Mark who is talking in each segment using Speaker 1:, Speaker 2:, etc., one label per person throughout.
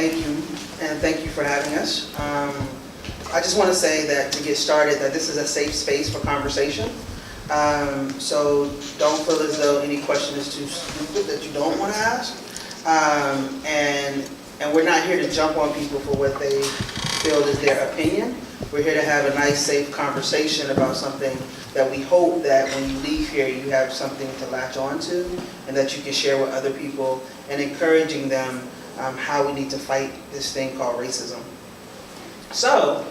Speaker 1: Thank you, and thank you for having us. I just want to say that to get started, that this is a safe space for conversation. So don't feel as though any question is too stupid that you don't want to ask. And we're not here to jump on people for what they feel is their opinion. We're here to have a nice, safe conversation about something that we hope that when you leave here, you have something to latch on to and that you can share with other people, and encouraging them how we need to fight this thing called racism. So,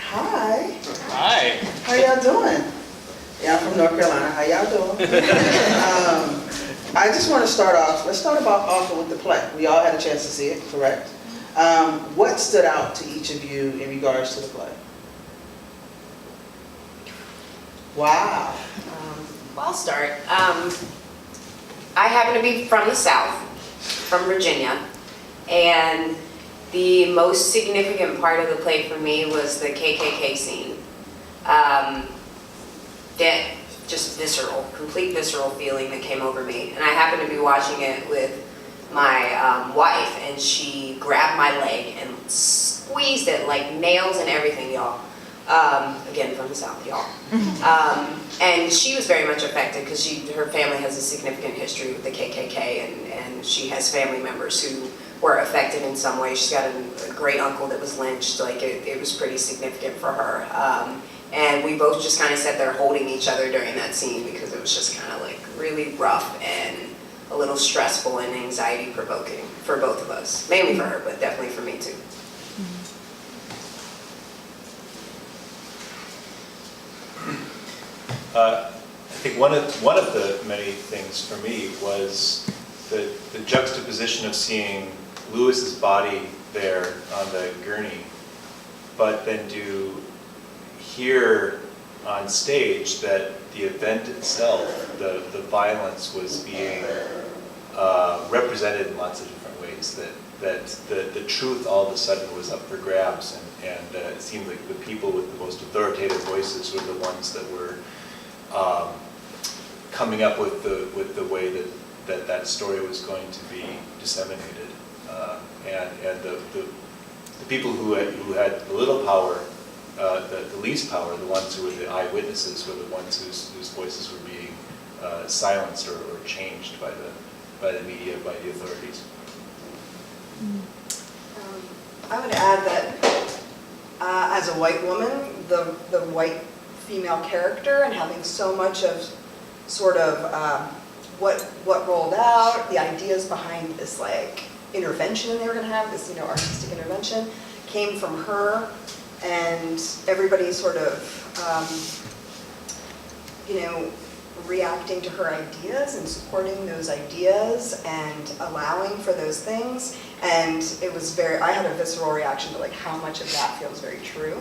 Speaker 1: hi.
Speaker 2: Hi.
Speaker 1: How y'all doing? Yeah, I'm from North Carolina. How y'all doing? I just want to start off, let's start off with the play. We all had a chance to see it, correct? What stood out to each of you in regards to the play? Wow.
Speaker 3: Well, I'll start. I happen to be from the South, from Virginia, and the most significant part of the play for me was the KKK scene. That just complete visceral feeling that came over me. And I happened to be watching it with my wife, and she grabbed my leg and squeezed it like nails and everything, y'all. Again, from the South, y'all. And she was very much affected because her family has a significant history with the KKK, and she has family members who were affected in some way. She's got a great uncle that was lynched. Like it was pretty significant for her. And we both just kind of sat there holding each other during that scene because it was just kind of like really rough and a little stressful and anxiety provoking for both of us. Mainly for her, but definitely for me too.
Speaker 4: I think one of the many things for me was the juxtaposition of seeing Lewis's body there on the gurney, but then to hear on stage that the event itself, the violence was being represented in lots of different ways, that the truth all of a sudden was up for grabs, and it seemed like the people with the most authoritative voices were the ones that were coming up with the way that story was going to be disseminated, and the people who had the little power, the least power, the ones who were the eyewitnesses, were the ones whose voices were being silenced or changed by the media, by the authorities.
Speaker 5: I would add that as a white woman, the white female character and having so much of sort of what rolled out, the ideas behind this like intervention they were going to have, this artistic intervention, came from her, and everybody sort of reacting to her ideas and supporting those ideas and allowing for those things. And it was I had a visceral reaction to like how much of that feels very true,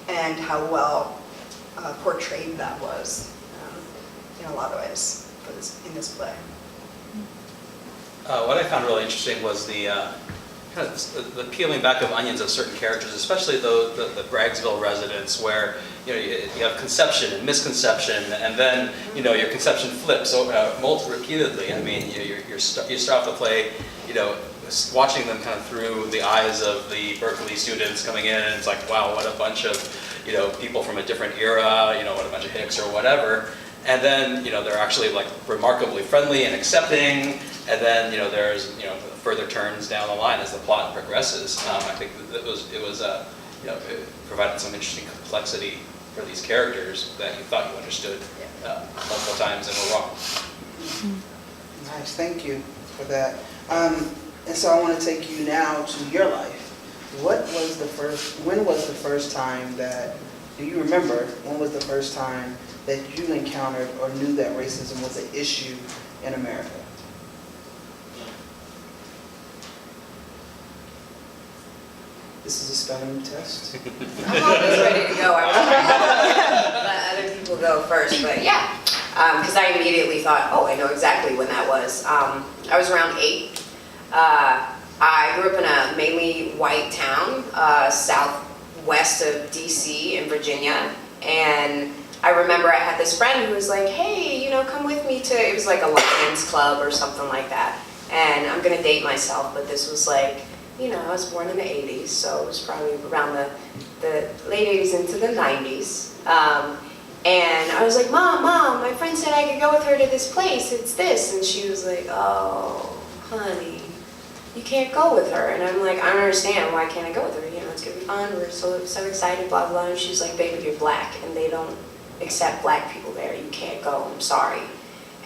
Speaker 5: and how well portrayed that was in a lot of ways in this play.
Speaker 2: What I found really interesting was the kind of the peeling back of onions of certain characters, especially the Braggsville residents, where you have conception and misconception, and then your conception flips repeatedly. I mean, you start off the play, watching them kind of through the eyes of the Berkeley students coming in, and it's like, wow, what a bunch of people from a different era, what a bunch of hicks or whatever. And then they're actually like remarkably friendly and accepting. And then there's further turns down the line as the plot progresses. I think it provided some interesting complexity for these characters that you thought you understood multiple times and were wrong.
Speaker 1: Nice, thank you for that. And so I want to take you now to your life. When was the first time that, do you remember, when was the first time that you encountered or knew that racism was an issue in America? This is a spelling test.
Speaker 3: I'm always ready to go. I was trying to let other people go first, but yeah. Because I immediately thought, oh, I know exactly when that was. I was around 8. I grew up in a mainly white town, southwest of DC in Virginia, and I remember I had this friend who was like, hey, come with me to, it was like a Lions Club or something like that. And I'm gonna date myself, but this was like, you know, I was born in the 80s, so it was probably around the late 80s into the 90s. And I was like, Mom, my friend said I could go with her to this place, it's this. And she was like, oh, honey, you can't go with her. And I'm like, I don't understand, why can't I go with her? You know, it's gonna be fun, we're so excited, blah, blah. And she's like, baby, you're black, and they don't accept black people there, you can't go, I'm sorry.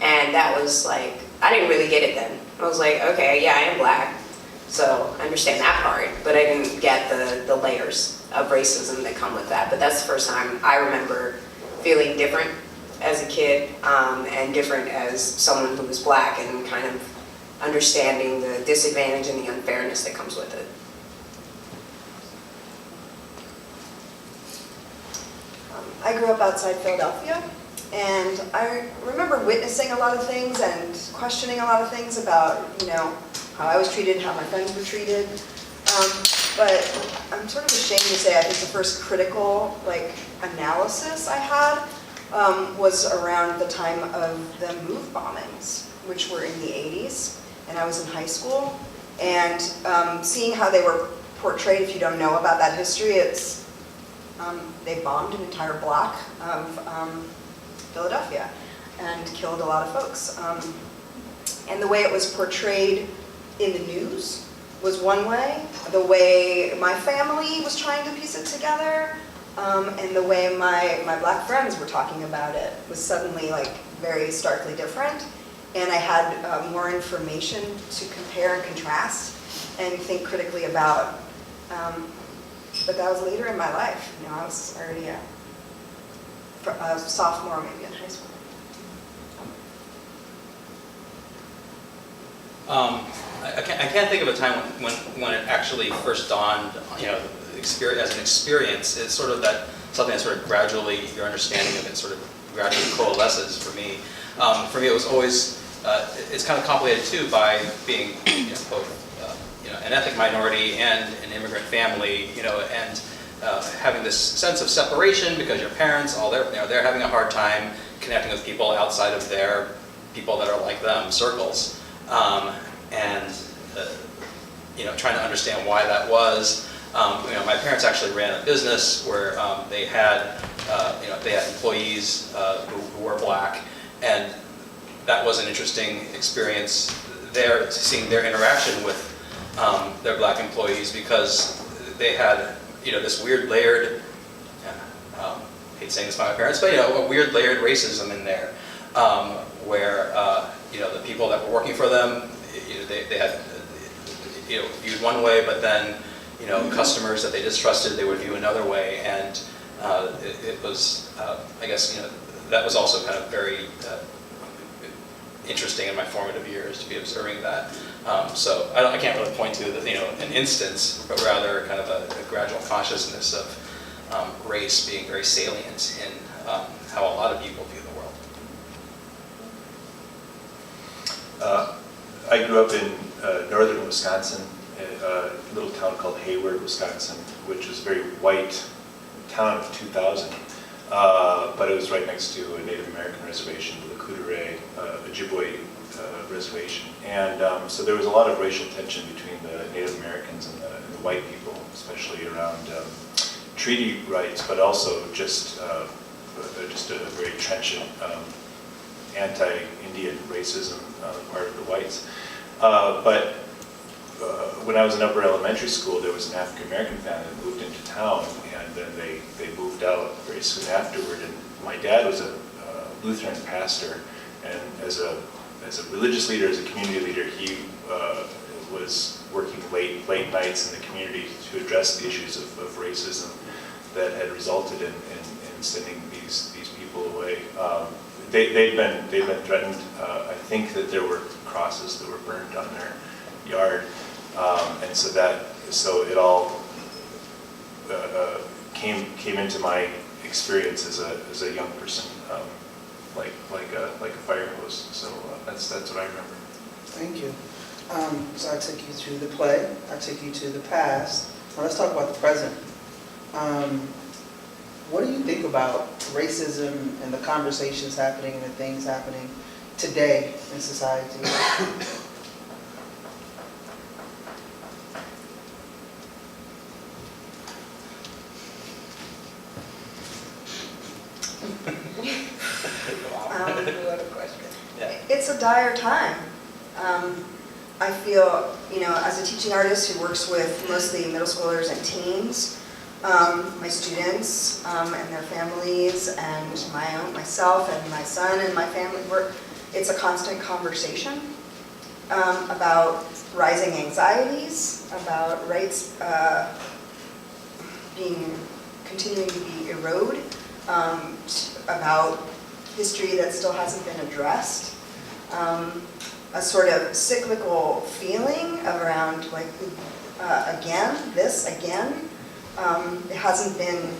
Speaker 3: And that was like, I didn't really get it then. I was like, okay, yeah, I am black, so I understand that part, but I didn't get the layers of racism that come with that. But that's the first time I remember feeling different as a kid, and different as someone who was black, and kind of understanding the disadvantage and the unfairness that comes with it.
Speaker 5: I grew up outside Philadelphia, and I remember witnessing a lot of things and questioning a lot of things about, you know, how I was treated, how my friends were treated. But I'm sort of ashamed to say, I think the first critical, like, analysis I had was around the time of the move bombings, which were in the 80s, and I was in high school. And seeing how they were portrayed, if you don't know about that history, it's they bombed an entire block of Philadelphia and killed a lot of folks. And the way it was portrayed in the news was one way, the way my family was trying to piece it together, and the way my black friends were talking about it was suddenly like very starkly different. And I had more information to compare and contrast and think critically about. But that was later in my life. You know, I was already a sophomore maybe in high school.
Speaker 2: I can't think of a time when it actually first dawned, you know, as an experience. It's sort of that, something that sort of gradually, your understanding of it sort of gradually coalesces for me. For me, it was always, it's kind of complicated too by being, you know, both an ethnic minority and an immigrant family, you know, and having this sense of separation because your parents, they're having a hard time connecting with people outside of their people that are like them circles, and you know, trying to understand why that was. You know, my parents actually ran a business where they had employees who were black, and that was an interesting experience there, seeing their interaction with their black employees, because they had, you know, this weird layered, hate saying this about my parents, but, you know, a weird layered racism in there, where, you know, the people that were working for them, you know, they had, you know, viewed one way, but then, you know, customers that they distrusted, they would view another way, and it was, I guess, you know, that was also kind of very interesting in my formative years to be observing that. So I can't really point to the, you know, an instance, but rather kind of a gradual consciousness of race being very salient in how a lot of people view the world.
Speaker 4: I grew up in northern Wisconsin, a little town called Hayward, Wisconsin, which is a very white town of 2,000, but it was right next to a Native American reservation, the Kudure, Ojibwe reservation. And so there was a lot of racial tension between the Native Americans and the white people, especially around treaty rights, but also just a very trenchant anti-Indian racism on the part of the whites. But when I was in upper elementary school, there was an African-American family that moved into town, and then they moved out very soon afterward. And my dad was a Lutheran pastor, and as a religious leader, as a community leader, he was working late nights in the community to address the issues of racism that had resulted in sending these people away. They'd been threatened. I think that there were crosses that were burned on their yard, and so it all came into my experience as a young person, like a fire hose. So that's what I remember.
Speaker 1: Thank you. So I took you through the play, I took you to the past. Now let's talk about the present. What do you think about racism and the conversations happening and the things happening today in society?
Speaker 5: What a question.
Speaker 2: Yeah.
Speaker 5: It's a dire time. I feel, as a teaching artist who works with mostly middle schoolers and teens, my students and their families, and myself and my son and my family it's a constant conversation about rising anxieties, about rights continuing to be eroded, about history that still hasn't been addressed, a sort of cyclical feeling around like, this again. It hasn't been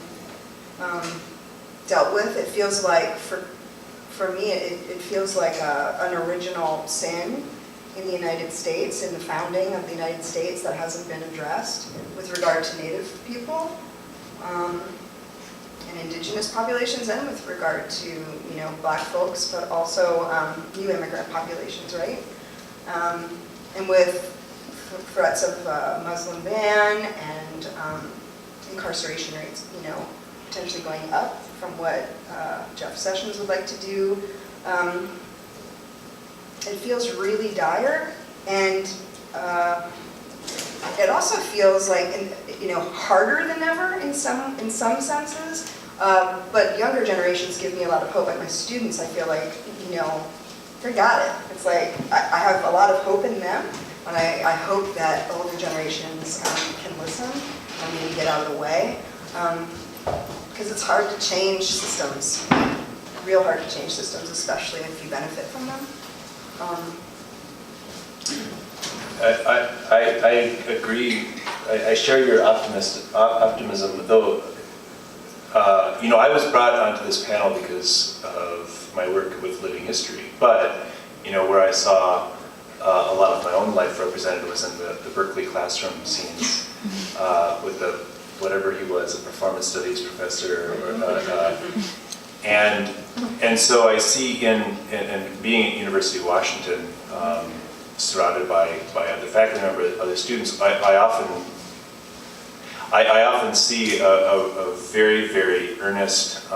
Speaker 5: dealt with. It feels like, for me, it feels like an original sin in the United States, in the founding of the United States, that hasn't been addressed with regard to Native people and indigenous populations, and with regard to Black folks, but also new immigrant populations, right? And with threats of Muslim ban and incarceration rates, potentially going up from what Jeff Sessions would like to do. It feels really dire, and it also feels like, harder than ever in some senses. But younger generations give me a lot of hope. Like my students, I feel like, they got it. It's like I have a lot of hope in them, and I hope that older generations can listen and maybe get out of the way, because it's hard to change systems, real hard to change systems, especially if you benefit from them.
Speaker 4: I agree. I share your optimism, though. I was brought onto this panel because of my work with living history, but where I saw a lot of my own life represented was in the Berkeley classroom scenes with whatever he was, a performance studies professor, and so I see in being at University of Washington, surrounded by other faculty members, other students, I often see a very, very earnest,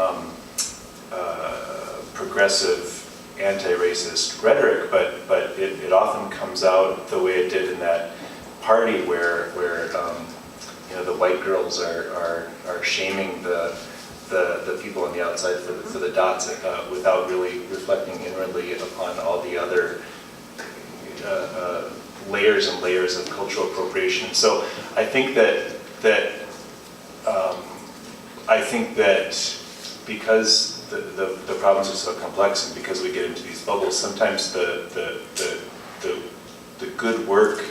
Speaker 4: progressive, anti-racist rhetoric, but it often comes out the way it did in that party where the white girls are shaming the people on the outside for the dots without really reflecting inwardly upon all the other layers and layers of cultural appropriation. So I think that because the problems are so complex, and because we get into these bubbles, sometimes the good work,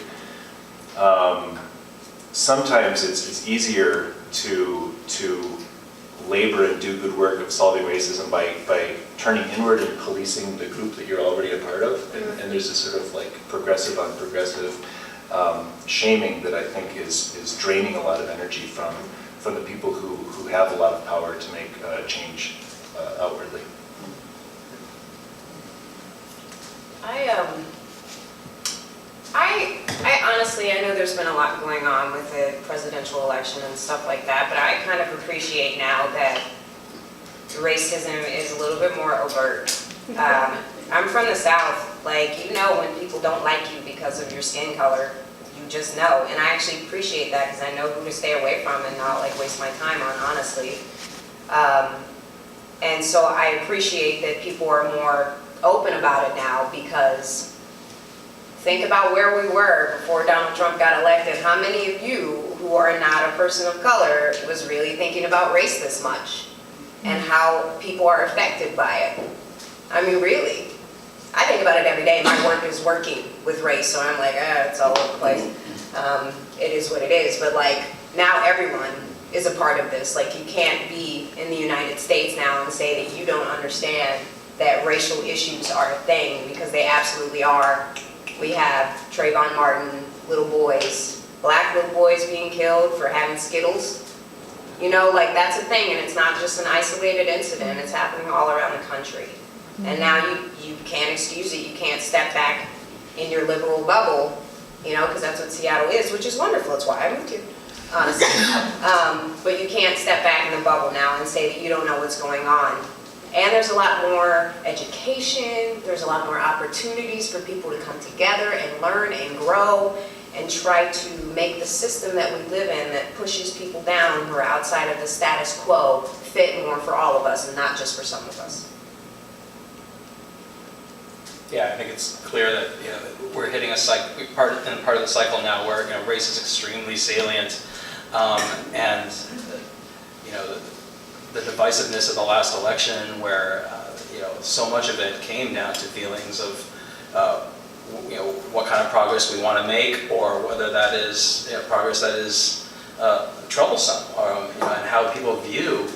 Speaker 4: sometimes it's easier to labor and do good work of solving racism by turning inward and policing the group that you're already a part of. And there's this sort of like progressive on progressive shaming that I think is draining a lot of energy from the people who have a lot of power to make change outwardly.
Speaker 3: I honestly, I know there's been a lot going on with the presidential election and stuff like that, but I kind of appreciate now that racism is a little bit more overt. I'm from the South, when people don't like you because of your skin color, you just know, and I actually appreciate that because I know who to stay away from and not waste my time on, honestly. And so I appreciate that people are more open about it now, because think about where we were before Donald Trump got elected. How many of you who are not a person of color was really thinking about race this much and how people are affected by it? I mean, really. I think about it every day. My work is working with race, so I'm like, it's all over the place. It is what it is, but now everyone is a part of this. You can't be in the United States now and say that you don't understand that racial issues are a thing, because they absolutely are. We have Trayvon Martin, little boys, black little boys being killed for having Skittles. That's a thing, and it's not just an isolated incident. It's happening all around the country. And now you can't excuse it. You can't step back in your liberal bubble, because that's what Seattle is, which is wonderful. It's why I moved here, honestly. But you can't step back in the bubble now and say that you don't know what's going on. And there's a lot more education, there's a lot more opportunities for people to come together and learn and grow and try to make the system that we live in that pushes people down who are outside of the status quo fit more for all of us and not just for some of us.
Speaker 2: Yeah, I think it's clear that we're hitting a part of the cycle now where race is extremely salient, and the divisiveness of the last election, where so much of it came down to feelings of what kind of progress we want to make, or whether that is progress that is troublesome, and how people view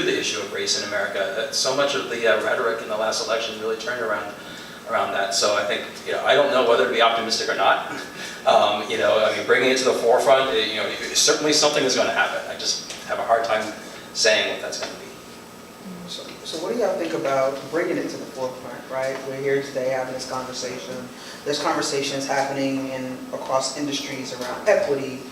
Speaker 2: the issue of race in America. So much of the rhetoric in the last election really turned around that. So I think, I don't know whether to be optimistic or not. Bringing it to the forefront, certainly something is going to happen. I just have a hard time saying what that's going to be.
Speaker 1: So what do y'all think about bringing it to the forefront, right? We're here today having this conversation. There's conversations happening across industries around equity.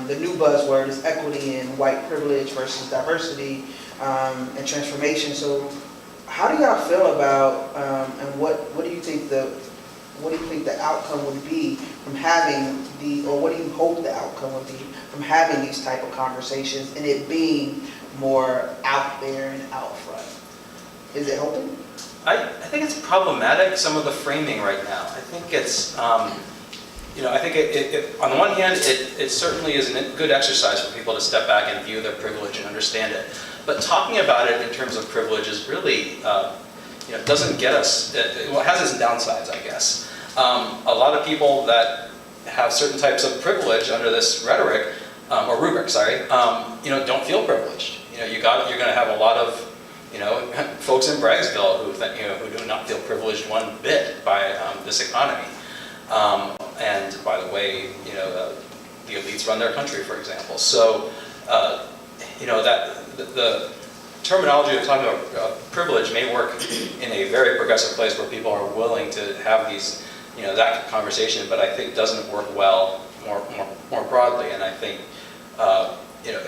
Speaker 1: The new buzzword is equity and white privilege versus diversity and transformation. So how do y'all feel about and what do you think the outcome would be from having or what do you hope the outcome would be from having these type of conversations and it being more out there and out front? Is it helping?
Speaker 2: I think it's problematic, some of the framing right now. I think it's, I think it on the one hand, it certainly is a good exercise for people to step back and view their privilege and understand it. But talking about it in terms of privilege is really, doesn't get us, it has its downsides, I guess. A lot of people that have certain types of privilege under this rhetoric, or rubric, sorry, don't feel privileged. You're going to have a lot of folks in Braggsville who do not feel privileged one bit by this economy. And by the way, the elites run their country, for example. So, that the terminology of talking about privilege may work in a very progressive place where people are willing to have these, that conversation, but I think doesn't work well more broadly. And I think,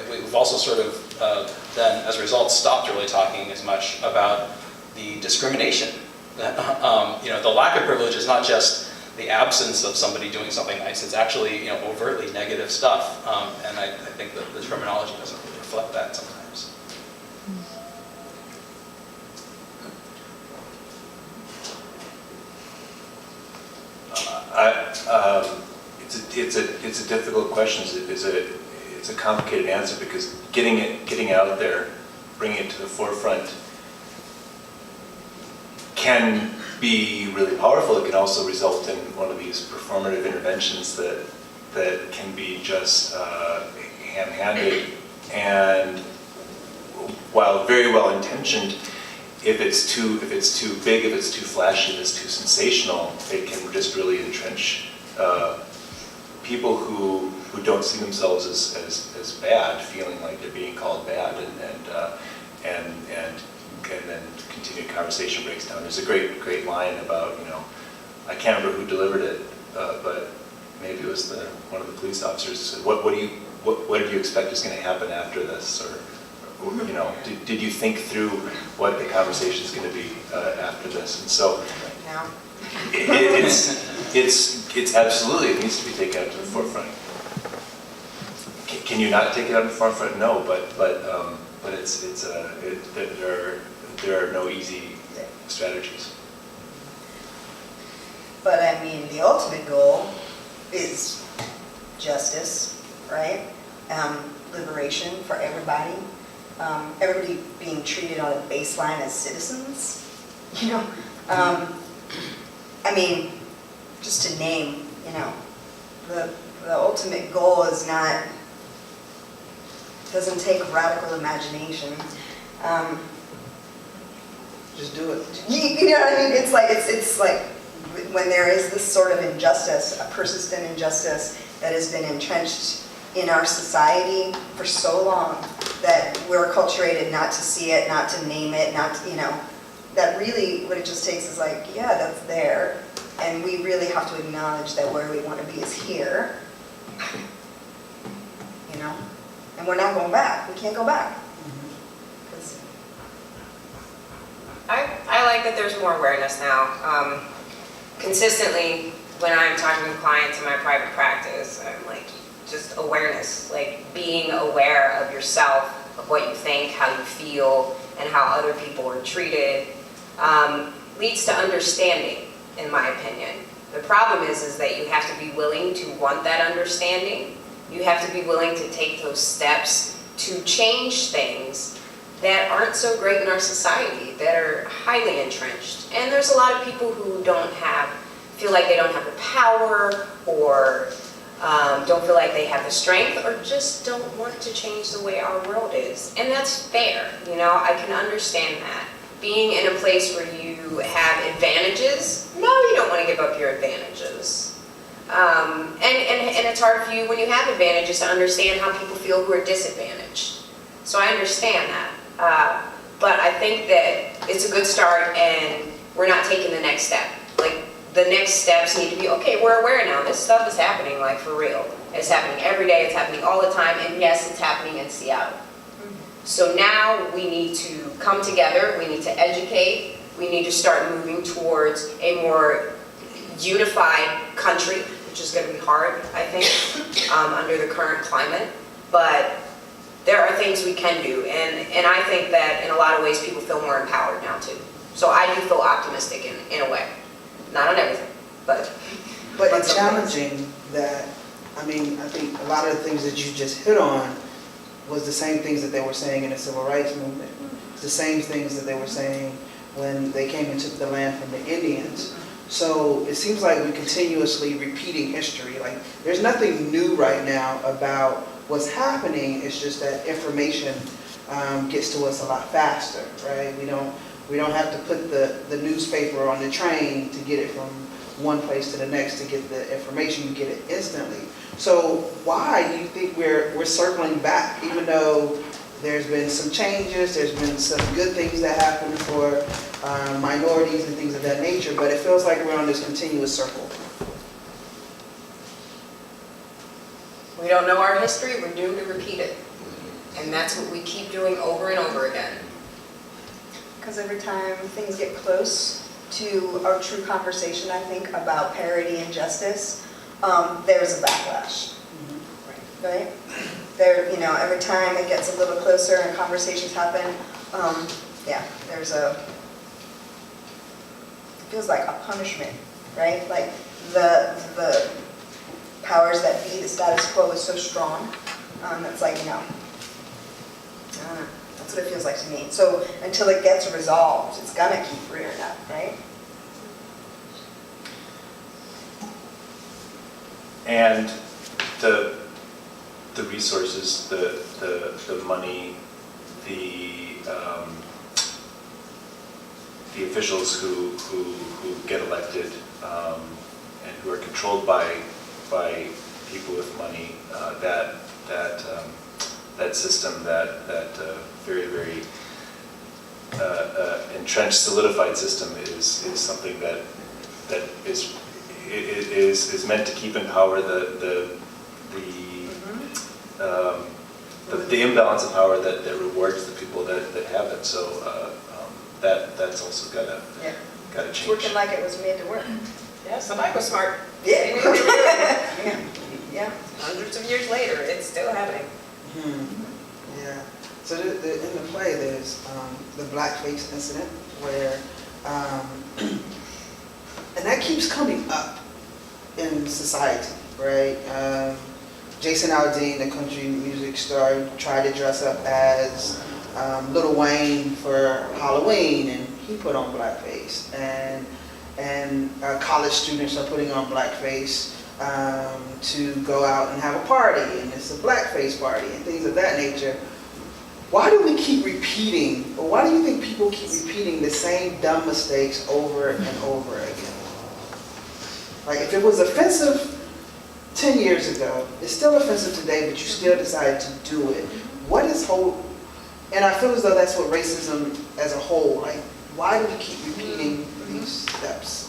Speaker 2: we've also sort of then, as a result, stopped really talking as much about the discrimination. The lack of privilege is not just the absence of somebody doing something nice, it's actually overtly negative stuff. And I think that the terminology doesn't really reflect that sometimes.
Speaker 4: It's a difficult question. It's a complicated answer because getting it out there, bringing it to the forefront, can be really powerful. It can also result in one of these performative interventions that can be just ham-handed, and while very well intentioned, if it's too big, if it's too flashy, if it's too sensational, it can just really entrench people who don't see themselves as bad, feeling like they're being called bad, and then continued conversation breaks down. There's a great line about, I can't remember who delivered it, but maybe it was one of the police officers who said, what did you expect is going to happen after this? Or did you think through what the conversation is going to be after this? And so it's absolutely, it needs to be taken out to the forefront. Can you not take it out to the forefront? No, but there are no easy strategies.
Speaker 5: But I mean, the ultimate goal is justice, right? Liberation for everybody. Everybody being treated on a baseline as citizens. I mean, just to name, the ultimate goal is not, doesn't take radical imagination.
Speaker 1: Just do it.
Speaker 5: You know what I mean? It's like when there is this sort of injustice, a persistent injustice that has been entrenched in our society for so long that we're acculturated not to see it, not to name it, not to, that really what it just takes is like, yeah, that's there. And we really have to acknowledge that where we want to be is here. And we're not going back. We can't go back. Because
Speaker 3: like that there's more awareness now. Consistently, when I'm talking to clients in my private practice, I'm like, just awareness, like being aware of yourself, of what you think, how you feel, and how other people are treated, leads to understanding, in my opinion. The problem is that you have to be willing to want that understanding. You have to be willing to take those steps to change things that aren't so great in our society, that are highly entrenched. And there's a lot of people who feel like they don't have the power, or don't feel like they have the strength, or just don't want to change the way our world is. And that's fair, you know, I can understand that. Being in a place where you have advantages, no, you don't want to give up your advantages. And it's hard for you when you have advantages to understand how people feel who are disadvantaged. So I understand that. But I think that it's a good start, and we're not taking the next step. Like, the next steps need to be, okay, we're aware now, this stuff is happening, like, for real. It's happening every day, it's happening all the time, and yes, it's happening in Seattle. So now we need to come together, we need to educate, we need to start moving towards a more unified country, which is going to be hard, I think, under the current climate. But there are things we can do, and I think that in a lot of ways people feel more empowered now too. So I do feel optimistic in a way. Not on everything, but
Speaker 1: it's challenging that, I mean, I think a lot of the things that you just hit on was the same things that they were saying in the civil rights movement. It's the same things that they were saying when they came and took the land from the Indians. So it seems like we're continuously repeating history. Like, there's nothing new right now about what's happening. It's just that information gets to us a lot faster, right? We don't have to put the newspaper on the train to get it from one place to the next to get the information. You get it instantly. So why do you think we're circling back, even though there's been some changes, there's been some good things that happen for minorities and things of that nature, but it feels like we're on this continuous circle?
Speaker 3: we don't know our history, we're doomed to repeat it. And that's what we keep doing over and over again.
Speaker 5: Because every time things get close to a true conversation, I think, about parity and justice, there's a backlash, right? There, you know, every time it gets a little closer and conversations happen, yeah, there's it feels like a punishment, right? Like the powers that be, the status quo is so strong, it's like, no. That's what it feels like to me. So until it gets resolved, it's gonna keep rearing up, right?
Speaker 4: And the resources, the money, the officials who get elected and who are controlled by people with money, that system, that very, very entrenched, solidified system is something that is meant to keep in power the imbalance of power that rewards the people that have it. So that's also gotta change.
Speaker 5: Working like it was made to work.
Speaker 3: Yeah, somebody was smart.
Speaker 5: Yeah. Yeah.
Speaker 3: Hundreds of years later, it's still happening.
Speaker 1: Yeah. So in the play, there's the blackface incident where, and that keeps coming up in society, right? Jason Aldean, the country music star, tried to dress up as Lil Wayne for Halloween, and he put on blackface. And college students are putting on blackface to go out and have a party, and it's a blackface party and things of that nature. Why do we keep repeating, or why do you think people keep repeating the same dumb mistakes over and over again? Like, if it was offensive 10 years ago, it's still offensive today, but you still decided to do it. What is and I feel as though that's what racism as a whole, like, why do we keep repeating these steps?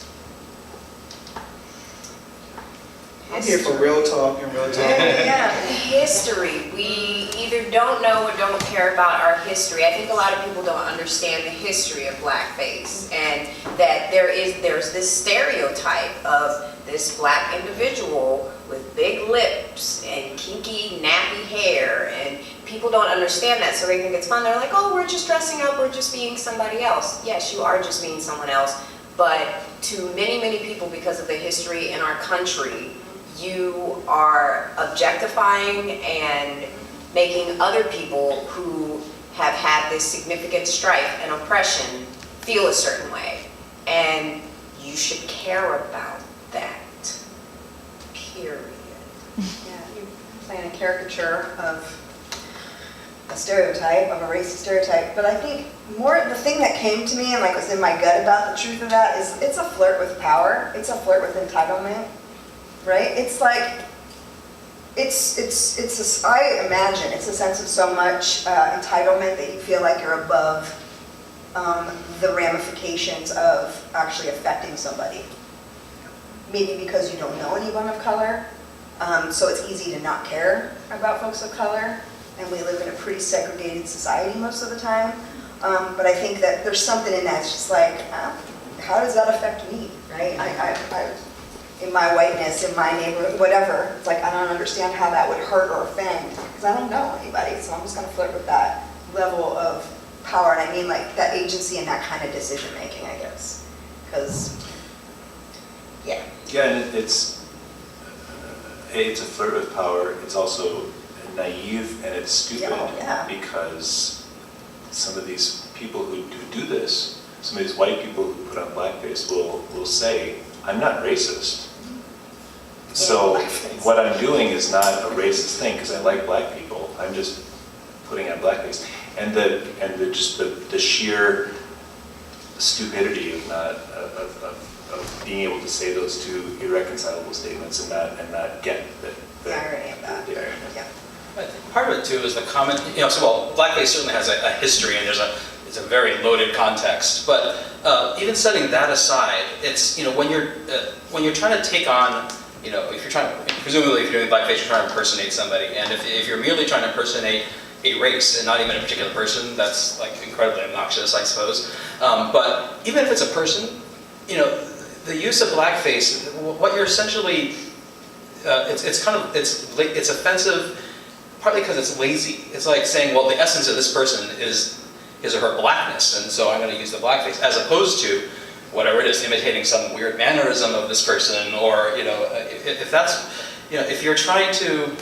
Speaker 1: I'm here for real talk and real talk.
Speaker 3: Yeah, history. We either don't know or don't care about our history. I think a lot of people don't understand the history of blackface, and that there's this stereotype of this black individual with big lips and kinky, nappy hair, and people don't understand that, so they think it's fun. They're like, oh, we're just dressing up, we're just being somebody else. Yes, you are just being someone else, but to many, many people, because of the history in our country, you are objectifying and making other people who have had this significant strife and oppression feel a certain way. And you should care about that, period.
Speaker 5: Yeah, you're playing a caricature of a stereotype, of a racist stereotype, but I think the thing that came to me and like was in my gut about the truth of that is it's a flirt with power, it's a flirt with entitlement, right? It's like, I imagine it's a sense of so much entitlement that you feel like you're above the ramifications of actually affecting somebody. Maybe because you don't know anyone of color, so it's easy to not care about folks of color, and we live in a pretty segregated society most of the time. But I think that there's something in that, it's just like, how does that affect me, right? I in my whiteness, in my neighborhood, whatever, it's like I don't understand how that would hurt or offend, because I don't know anybody, so I'm just gonna flirt with that level of power, and I mean like that agency and that kind of decision making, I guess, because, yeah.
Speaker 4: Yeah, and it's a flirt with power. It's also naive and it's stupid
Speaker 5: Yeah.
Speaker 4: because some of these people who do this, some of these white people who put on blackface will say, I'm not racist. So what I'm doing is not a racist thing because I like black people. I'm just putting on blackface. And the sheer stupidity of being able to say those two irreconcilable statements and not get the
Speaker 5: irony of that.
Speaker 4: the irony.
Speaker 5: Yeah.
Speaker 2: I think part of it too is the comment, blackface certainly has a history and it's a very loaded context, but even setting that aside, it's, when you're trying to take on, presumably if you're doing blackface, you're trying to impersonate somebody, and if you're merely trying to impersonate a race and not even a particular person, that's like incredibly obnoxious, I suppose. But even if it's a person, the use of blackface, what you're essentially, it's offensive, partly because it's lazy. It's like saying, well, the essence of this person is his or her blackness, and so I'm going to use the blackface, as opposed to whatever it is, imitating some weird mannerism of this person, or if that's, if you're trying to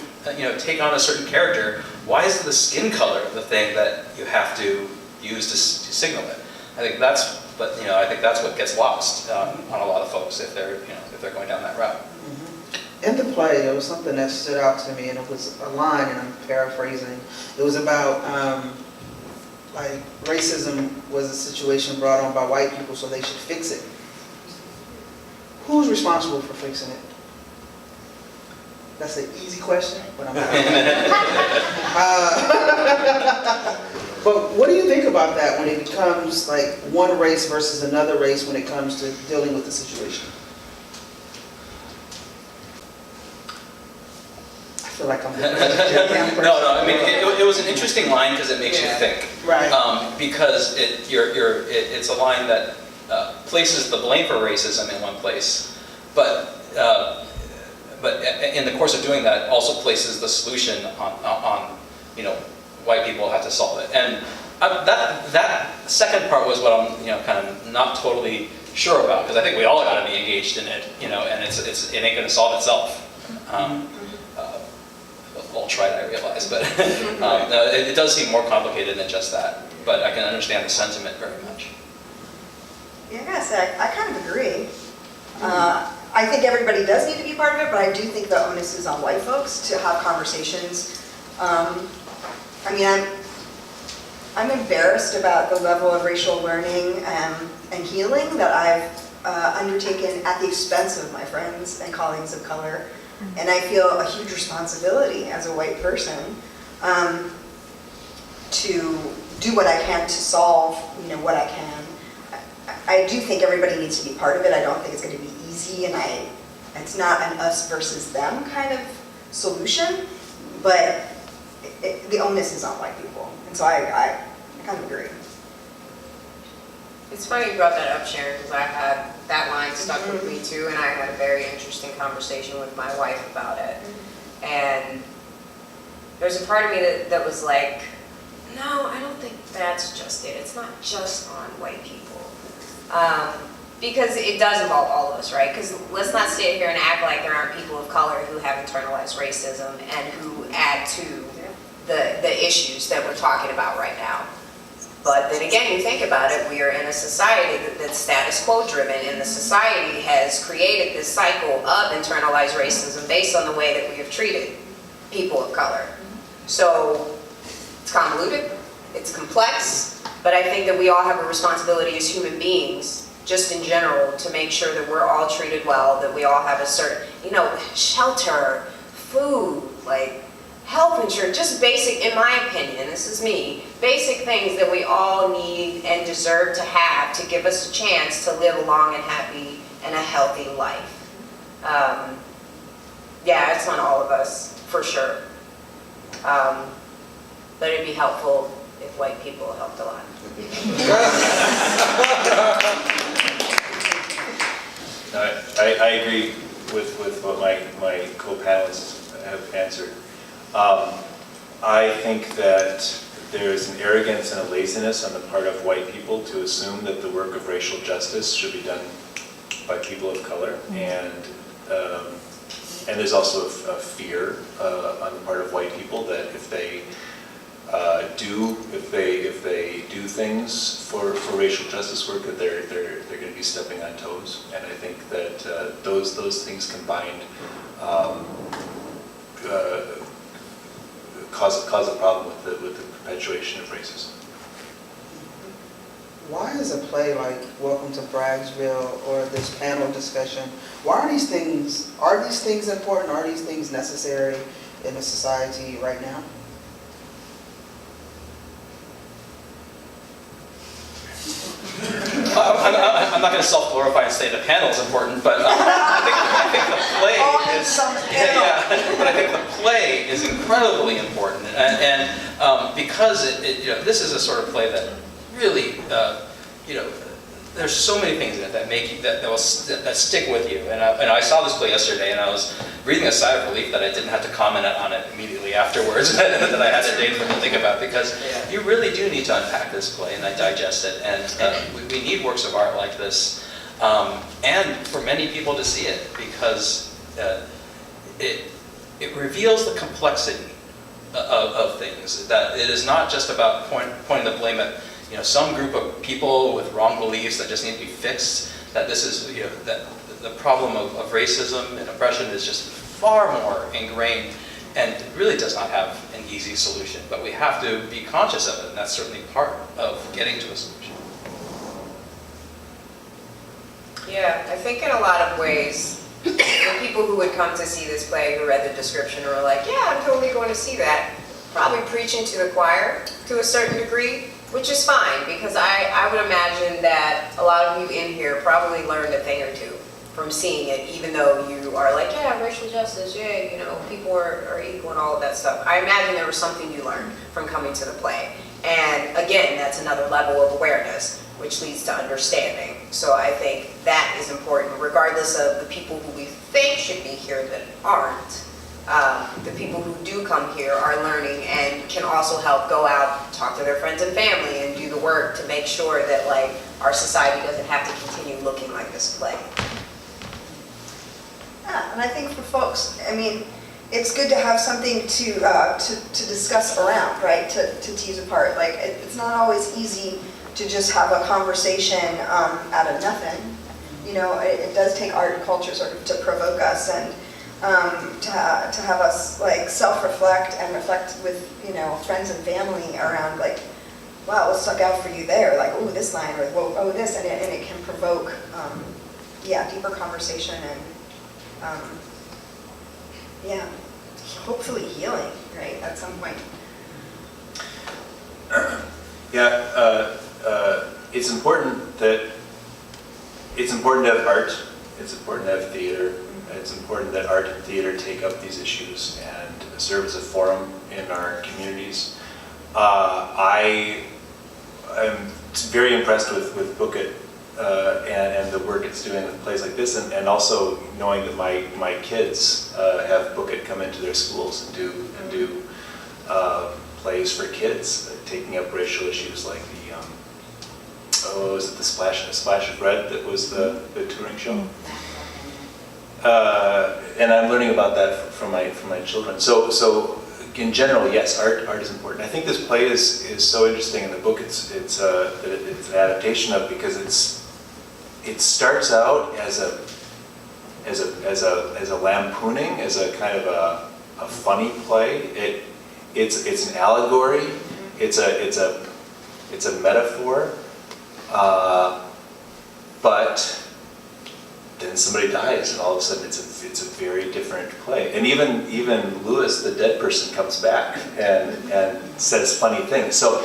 Speaker 2: take on a certain character, why is it the skin color of the thing that you have to use to signal it? I think that's what gets lost on a lot of folks if they're going down that route.
Speaker 1: In the play, there was something that stood out to me, and it was a line, and I'm paraphrasing. It was about like racism was a situation brought on by white people, so they should fix it. Who's responsible for fixing it? That's an easy question, but I'm not. But what do you think about that when it becomes like one race versus another race when it comes to dealing with the situation? I feel like I'm
Speaker 2: No, I mean, it was an interesting line because it makes you think.
Speaker 1: Right.
Speaker 2: Because it's a line that places the blame for racism in one place, but in the course of doing that, also places the solution on white people have to solve it. And that second part was what I'm kind of not totally sure about, because I think we all got to be engaged in it, and it ain't going to solve itself. I'll try it, I realize, but it does seem more complicated than just that. But I can understand the sentiment very much.
Speaker 5: Yeah, I gotta say, I kind of agree. I think everybody does need to be part of it, but I do think the onus is on white folks to have conversations. I mean, I'm embarrassed about the level of racial learning and healing that I've undertaken at the expense of my friends and colleagues of color. And I feel a huge responsibility as a white person to do what I can to solve, what I can. I do think everybody needs to be part of it. I don't think it's going to be easy, and I it's not an us versus them kind of solution, but the onus is on white people. And so I kind of agree.
Speaker 3: It's funny you brought that up, Sharon, because I had that line stuck with me too, and I had a very interesting conversation with my wife about it. And there's a part of me that was like, no, I don't think that's just it. It's not just on white people. Because it does involve all of us, right? Because let's not sit here and act like there aren't people of color who have internalized racism and who add to the issues that we're talking about right now. But then again, you think about it, we are in a society that's status quo driven, and the society has created this cycle of internalized racism based on the way that we have treated people of color. So it's convoluted, it's complex, but I think that we all have a responsibility as human beings, just in general, to make sure that we're all treated well, that we all have a certain, shelter, food, like health insurance, just basic, in my opinion, this is me, basic things that we all need and deserve to have to give us a chance to live a long and happy and a healthy life. Yeah, it's on all of us, for sure. But it'd be helpful if white people helped a lot.
Speaker 4: I agree with what my co-panelists have answered. I think that there's an arrogance and a laziness on the part of white people to assume that the work of racial justice should be done by people of color, and there's also a fear on the part of white people that if they do things for racial justice work, that they're going to be stepping on toes. And I think that those things combined cause a problem with the perpetuation of racism.
Speaker 1: Why is a play like Welcome to Braggsville or this panel discussion, why are these things important? Are these things necessary in a society right now?
Speaker 2: I'm not going to self-glorify and say the panel is important, but I think the play is. But I think the play is incredibly important, and because this is a sort of play that really, there's so many things in it that make you that stick with you. And I saw this play yesterday, and I was breathing a sigh of relief that I didn't have to comment on it immediately afterwards. That I had a day to think about, because you really do need to unpack this play and digest it. And we need works of art like this, and for many people to see it, because it reveals the complexity of things. That it is not just about pointing the blame at some group of people with wrong beliefs that just need to be fixed. That this is that the problem of racism and oppression is just far more ingrained, and it really does not have an easy solution. But we have to be conscious of it, and that's certainly part of getting to a solution.
Speaker 3: Yeah, I think in a lot of ways, the people who would come to see this play, who read the description, were like, yeah, I'm totally going to see that, probably preaching to the choir to a certain degree, which is fine, because I would imagine that a lot of you in here probably learned a thing or two from seeing it, even though you are like, yeah, racial justice, yeah, people are equal and all of that stuff. I imagine there was something you learned from coming to the play. And again, that's another level of awareness, which leads to understanding. So I think that is important, regardless of the people who we think should be here that aren't. The people who do come here are learning and can also help go out, talk to their friends and family, and do the work to make sure that our society doesn't have to continue looking like this play.
Speaker 5: Yeah, and I think for folks, it's good to have something to discuss around, right? To tease apart. It's not always easy to just have a conversation out of nothing. It does take art and culture sort of to provoke us and to have us self-reflect and reflect with friends and family around wow, what stuck out for you there? Oh, this line, or oh, this, and it can provoke deeper conversation and hopefully healing, right, at some point.
Speaker 4: It's important to have art It's important to have theater. It's important that art and theater take up these issues and serve as a forum in our communities. I am very impressed with Book It and the work it's doing with plays like this, and also knowing that my kids have Book It come into their schools and do plays for kids, taking up racial issues like was it the Splash of Red that was the touring show? And I'm learning about that from my children. So in general, yes, art is important. I think this play is so interesting in the book. It's an adaptation of, because it starts out as a lampooning, as a kind of a funny play. It's an allegory. It's a metaphor. But then somebody dies, and all of a sudden it's a very different play. And even Lewis, the dead person, comes back and says funny things. So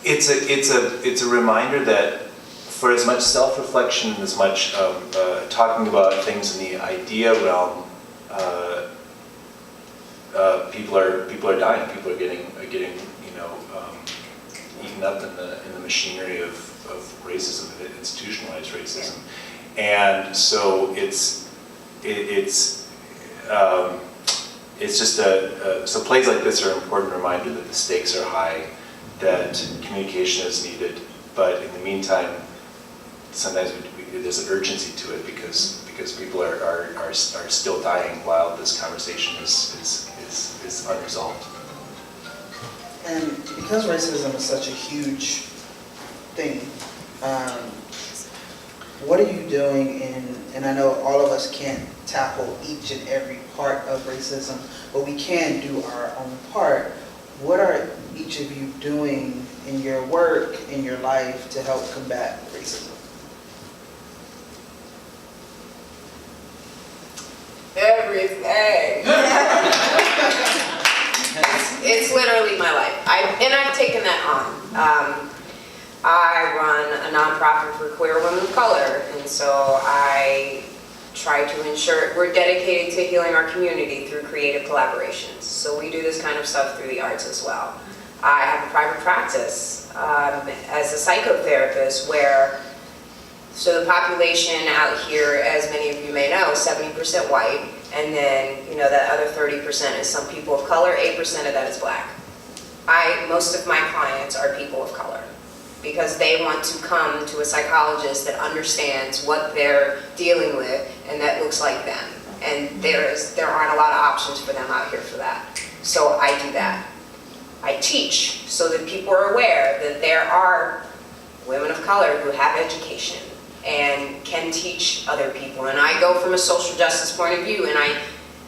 Speaker 4: it's a reminder that for as much self-reflection, as much talking about things in the idea realm, people are dying. People are getting eaten up in the machinery of racism, institutionalized racism, and so it's just so plays like this are an important reminder that the stakes are high, that communication is needed, but in the meantime, sometimes there's an urgency to it because people are still dying while this conversation is unresolved.
Speaker 1: And because racism is such a huge thing, what are you doing and I know all of us can't tackle each and every part of racism, but we can do our own part. What are each of you doing in your work, in your life, to help combat racism?
Speaker 3: Everything. It's literally my life. I've taken that on. I run a nonprofit for queer women of color, and so I try to ensure we're dedicated to healing our community through creative collaborations. So we do this kind of stuff through the arts as well. I have a private practice as a psychotherapist where, so the population out here, as many of you may know, 70% white, and then that other 30% is some people of color, 8% of that is black. Most of my clients are people of color because they want to come to a psychologist that understands what they're dealing with and that looks like them. And there aren't a lot of options for them out here for that. So I do that. I teach so that people are aware that there are women of color who have education and can teach other people. And I go from a social justice point of view, and I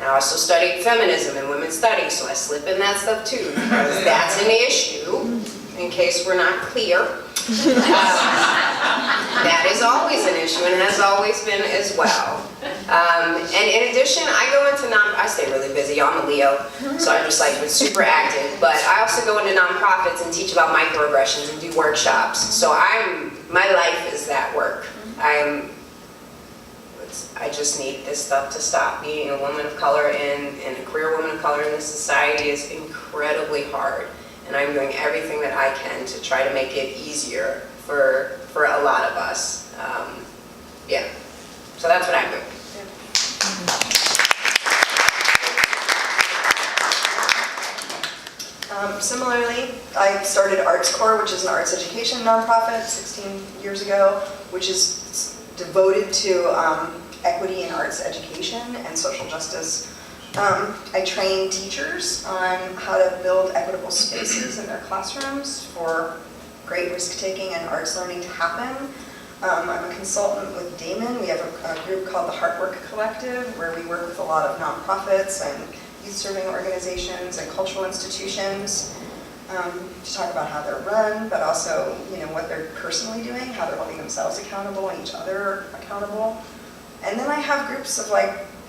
Speaker 3: also studied feminism and women's studies, so I slip in that stuff too, because that's an issue, in case we're not clear. That is always an issue and has always been as well. And in addition, I stay really busy. I'm a Leo, so I'm just like super active. But I also go into nonprofits and teach about microaggressions and do workshops. So my life is that work. I just need this stuff to stop. Being a woman of color and a queer woman of color in this society is incredibly hard. And I'm doing everything that I can to try to make it easier for a lot of us. Yeah, so that's what I'm doing.
Speaker 5: Similarly, I started Arts Corps, which is an arts education nonprofit 16 years ago, which is devoted to equity in arts education and social justice. I train teachers on how to build equitable spaces in their classrooms for great risk-taking and arts learning to happen. I'm a consultant with Damon. We have a group called the Heart Work Collective, where we work with a lot of nonprofits and youth-serving organizations and cultural institutions to talk about how they're run, but also what they're personally doing, how they're holding themselves accountable and each other accountable. And then I have groups of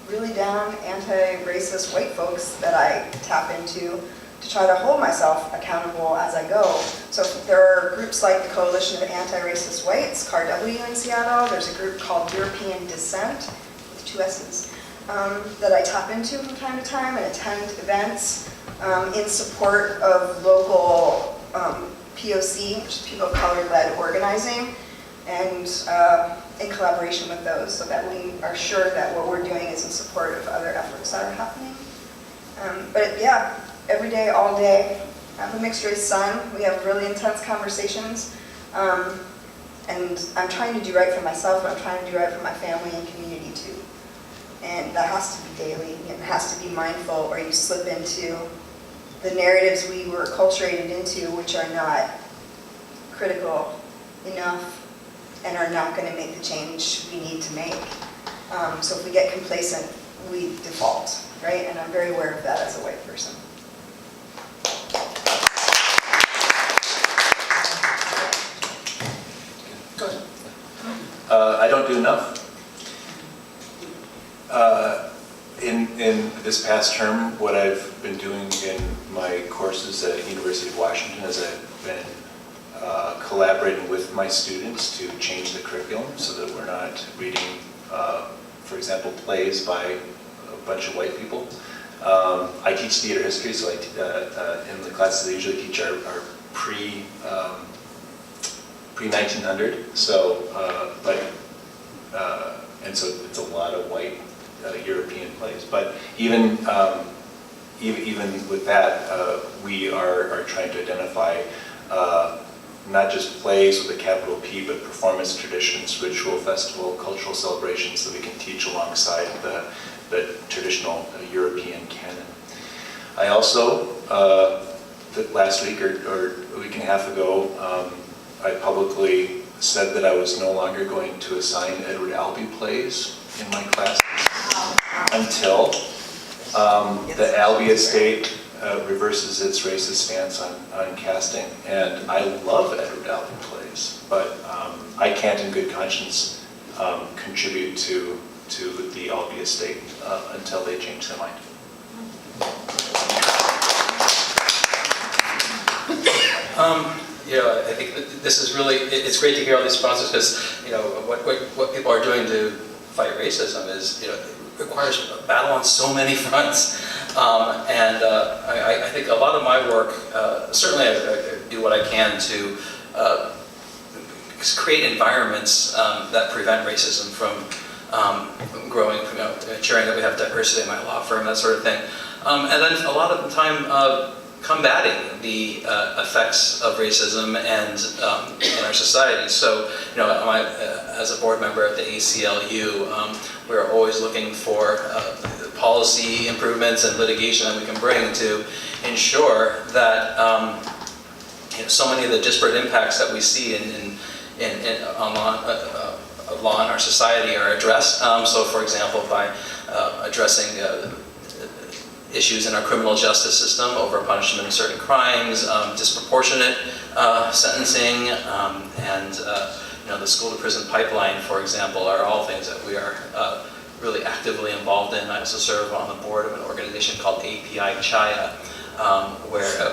Speaker 5: really down anti-racist white folks that I tap into to try to hold myself accountable as I go. So there are groups like the Coalition of Anti-Racist Whites, CARW in Seattle. There's a group called European Dissent, with 2 S's, that I tap into from time to time and attend events in support of local POC, which is People of Color-led organizing, and in collaboration with those, so that we are sure that what we're doing is in support of other efforts that are happening. But yeah, every day, all day. I have a mixed-race son. We have really intense conversations. And I'm trying to do right for myself, but I'm trying to do right for my family and community too. And that has to be daily. It has to be mindful, or you slip into the narratives we were acculturated into, which are not critical enough and are not going to make the change we need to make. So if we get complacent, we default, right? And I'm very aware of that as a white person.
Speaker 1: Go ahead.
Speaker 4: I don't do enough. In this past term, what I've been doing in my courses at University of Washington is I've been collaborating with my students to change the curriculum so that we're not reading, for example, plays by a bunch of white people. I teach theater history, so in the classes I usually teach are pre-1900. So, and so it's a lot of white European plays. But even with that, we are trying to identify not just plays with a capital P, but performance traditions, ritual, festival, cultural celebrations that we can teach alongside the traditional European canon. I also, last week or a week and a half ago, I publicly said that I was no longer going to assign Edward Albee plays in my classes until the Albee estate reverses its racist stance on casting. And I love Edward Albee plays, but I can't in good conscience contribute to the Albee estate until they change their mind.
Speaker 2: I think this is really, it's great to hear all these responses because, what people are doing to fight racism is, it requires a battle on so many fronts. I think a lot of my work, certainly I do what I can to create environments that prevent racism from growing, ensuring that we have diversity in my law firm, that sort of thing. And then a lot of the time combating the effects of racism and in our society. So, as a board member at the ACLU, we're always looking for policy improvements and litigation that we can bring to ensure that so many of the disparate impacts that we see on law in our society are addressed. So, for example, by addressing issues in our criminal justice system over punishment of certain crimes, disproportionate sentencing, and the school-to-prison pipeline, for example, are all things that we are really actively involved in. I also serve on the board of an organization called API Chaya,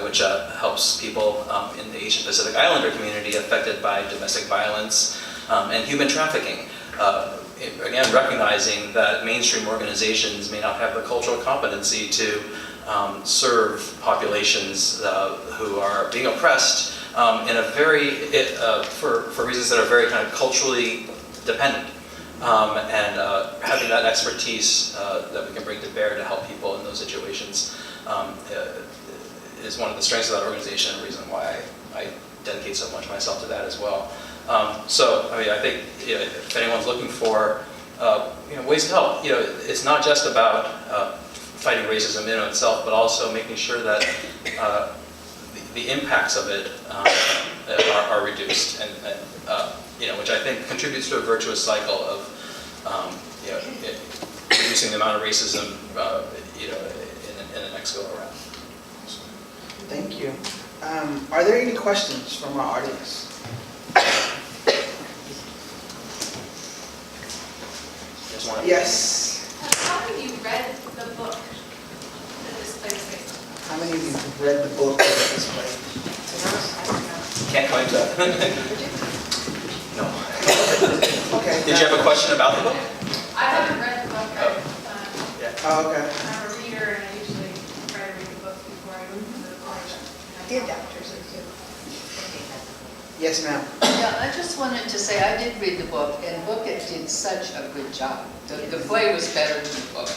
Speaker 2: which helps people in the Asian Pacific Islander community affected by domestic violence and human trafficking. Again, recognizing that mainstream organizations may not have the cultural competency to serve populations who are being oppressed in a for reasons that are very kind of culturally dependent. And having that expertise that we can bring to bear to help people in those situations is one of the strengths of that organization, and a reason why I dedicate so much myself to that as well. I think if anyone's looking for ways to help, it's not just about fighting racism in itself, but also making sure that the impacts of it are reduced, and which I think contributes to a virtuous cycle of reducing the amount of racism in the next go around.
Speaker 1: Thank you. Are there any questions from our audience? Yes.
Speaker 6: How have you read the book that this plays based on?
Speaker 1: How many of you have read the book of this play?
Speaker 2: Can't claim that. No.
Speaker 1: Okay.
Speaker 2: Did you have a question about the book?
Speaker 6: I haven't read the book.
Speaker 1: Oh, okay.
Speaker 6: I'm a reader and I usually try to read the books before I move to the play.
Speaker 5: The adapters are too.
Speaker 1: Yes, ma'am.
Speaker 7: Yeah, I just wanted to say, I did read the book, and Bookett did such a good job. The play was better than the book.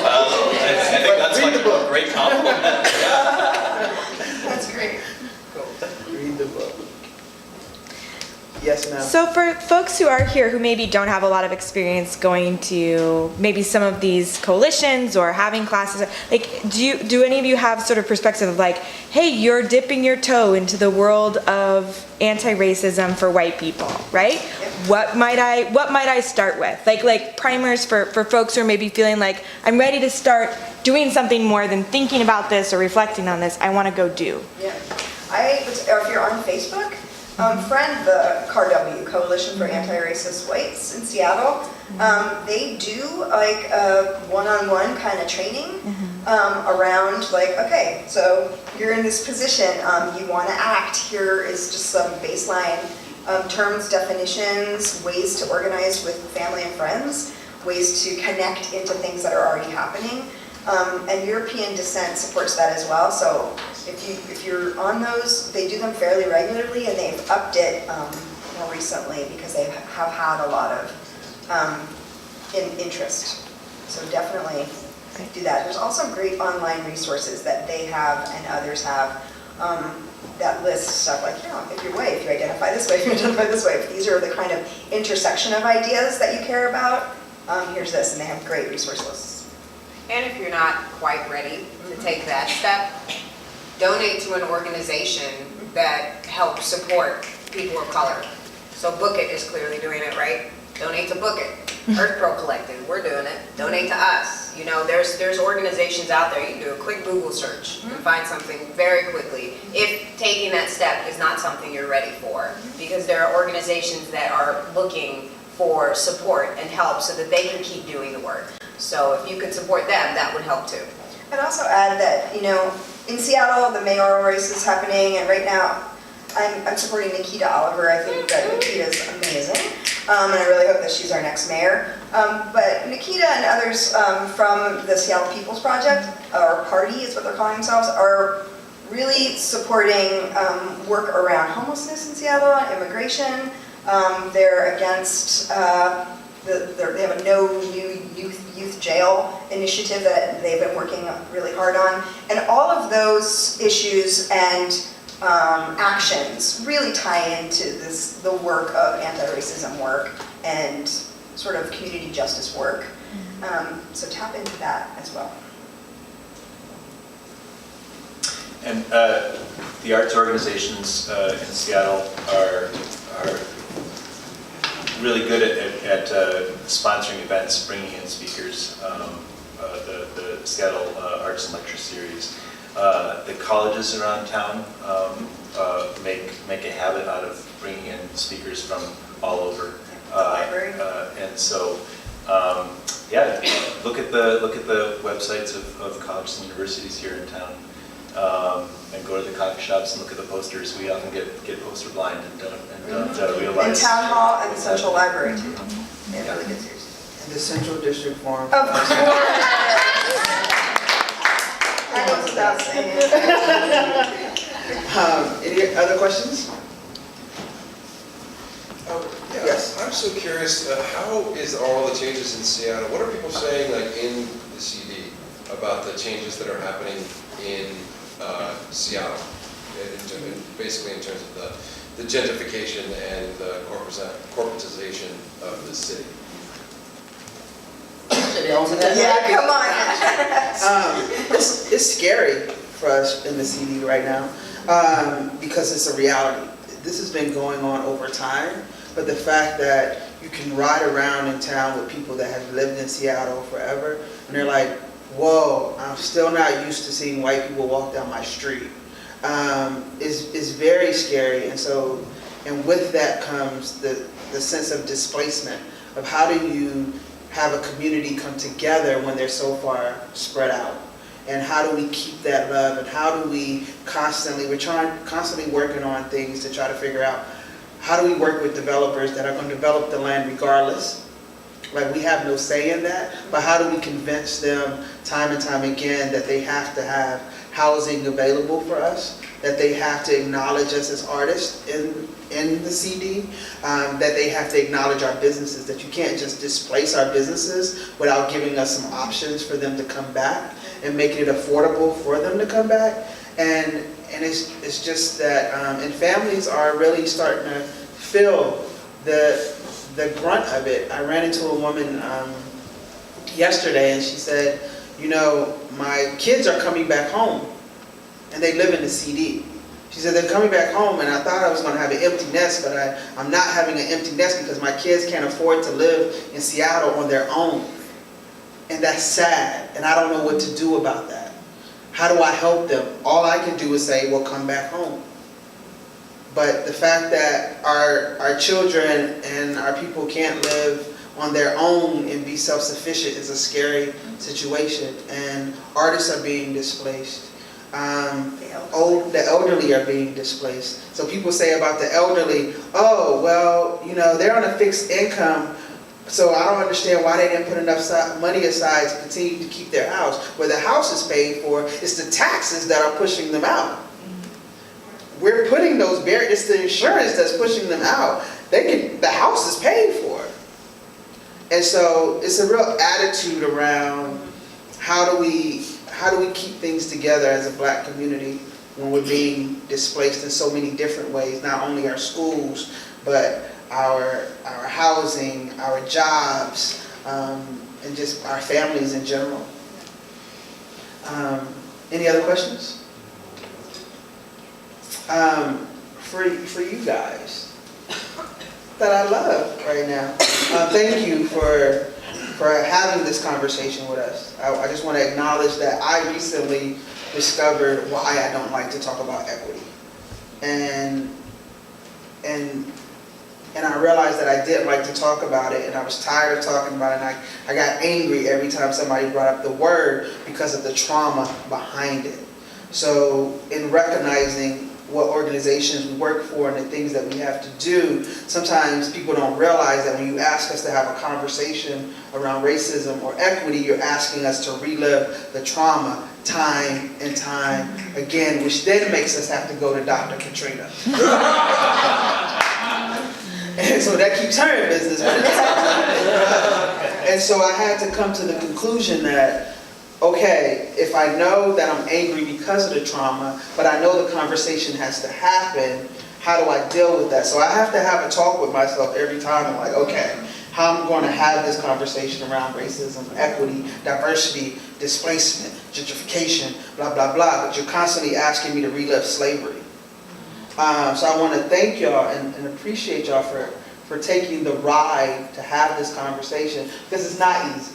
Speaker 2: Well, I think that's like a great compliment.
Speaker 5: That's great.
Speaker 1: Read the book. Yes, ma'am.
Speaker 8: So for folks who are here who maybe don't have a lot of experience going to maybe some of these coalitions or having classes, like do any of you have sort of perspective of like, hey, you're dipping your toe into the world of anti-racism for white people, right? What might I start with? Like primers for folks who are maybe feeling like I'm ready to start doing something more than thinking about this or reflecting on this. I want to go do.
Speaker 5: Yeah. Or if you're on Facebook, friend the CARW, Coalition for Anti-Racist Whites in Seattle. They do like a one-on-one kind of training around like, okay, so you're in this position, you want to act, here is just some baseline terms, definitions, ways to organize with family and friends, ways to connect into things that are already happening. And European Dissent supports that as well. So if you're on those, they do them fairly regularly, and they've upped it more recently because they have had a lot of interest. So definitely do that. There's also great online resources that they have and others have that list stuff like, if you're white, if you identify this way, if you identify this way, if these are the kind of intersection of ideas that you care about, here's this, and they have great resource lists.
Speaker 3: And if you're not quite ready to take that step, donate to an organization that helps support people of color. So Bookett is clearly doing it, right? Donate to Bookett. Earth Pro Collective, we're doing it. Donate to us. You know, there's organizations out there. You can do a quick Google search and find something very quickly if taking that step is not something you're ready for. Because there are organizations that are looking for support and help so that they can keep doing the work. So if you could support them, that would help too.
Speaker 5: I'd also add that, in Seattle, the mayoral race is happening, and right now, I'm supporting Nikita Oliver. I think that Nikita's amazing, and I really hope that she's our next mayor. But Nikita and others from the Seattle People's Project, or Party is what they're calling themselves, are really supporting work around homelessness in Seattle, immigration. They're against, they have a no new youth jail initiative that they've been working really hard on. And all of those issues and actions really tie into the work of anti-racism work and sort of community justice work. So tap into that as well.
Speaker 4: And the arts organizations in Seattle are really good at sponsoring events, bringing in speakers. The Seattle Arts and Lecture Series. The colleges around town make a habit out of bringing in speakers from all over.
Speaker 5: Library.
Speaker 4: And so, look at the websites of colleges and universities here in town. And go to the coffee shops and look at the posters. We often get poster blind and don't realize.
Speaker 5: And Town Hall and the Central Library too. They have really good series.
Speaker 1: And the Central District Forum.
Speaker 5: Of course. I know without saying it.
Speaker 1: Any other questions?
Speaker 9: Yeah,
Speaker 1: Yes.
Speaker 9: I'm so curious, how is all the changes in Seattle, what are people saying like in the CD about the changes that are happening in Seattle, basically in terms of the gentrification and the corporatization of the city?
Speaker 5: Yeah, come on.
Speaker 1: It's scary for us in the CD right now because it's a reality. This has been going on over time, but the fact that you can ride around in town with people that have lived in Seattle forever, and they're like, whoa, I'm still not used to seeing white people walk down my street, is very scary. And with that comes the sense of displacement, of how do you have a community come together when they're so far spread out? And how do we keep that love? And how do we constantly working on things to try to figure out how do we work with developers that are going to develop the land regardless? Like, we have no say in that, but how do we convince them time and time again that they have to have housing available for us, that they have to acknowledge us as artists in the CD, that they have to acknowledge our businesses, that you can't just displace our businesses without giving us some options for them to come back and making it affordable for them to come back. And it's just that, and families are really starting to feel the grunt of it. I ran into a woman yesterday, and she said, you know, my kids are coming back home, and they live in the CD. She said they're coming back home, and I thought I was going to have an empty nest, but I'm not having an empty nest because my kids can't afford to live in Seattle on their own. And that's sad, and I don't know what to do about that. How do I help them? All I can do is say, well, come back home. But the fact that our children and our people can't live on their own and be self-sufficient is a scary situation. And artists are being displaced. The elderly are being displaced. So people say about the elderly, oh, well, you know, they're on a fixed income, so I don't understand why they didn't put enough money aside to continue to keep their house. Where the house is paid for, it's the taxes that are pushing them out. We're putting those barriers, it's the insurance that's pushing them out. The house is paid for. And so it's a real attitude around how do we keep things together as a Black community when we're being displaced in so many different ways, not only our schools, but our housing, our jobs, and just our families in general. Any other questions? For you guys that I love right now, thank you for having this conversation with us. I just want to acknowledge that I recently discovered why I don't like to talk about equity. And I realized that I didn't like to talk about it, and I was tired of talking about it, and I got angry every time somebody brought up the word because of the trauma behind it. So in recognizing what organizations we work for and the things that we have to do, sometimes people don't realize that when you ask us to have a conversation around racism or equity, you're asking us to relive the trauma time and time again, which then makes us have to go to Dr. Katrina. And so that keeps her in business. And so I had to come to the conclusion that, okay, if I know that I'm angry because of the trauma, but I know the conversation has to happen, how do I deal with that? So I have to have a talk with myself every time. I'm like, okay, how I'm going to have this conversation around racism, equity, diversity, displacement, gentrification, blah, blah, blah. But you're constantly asking me to relive slavery. So I want to thank y'all and appreciate y'all for taking the ride to have this conversation, because it's not easy.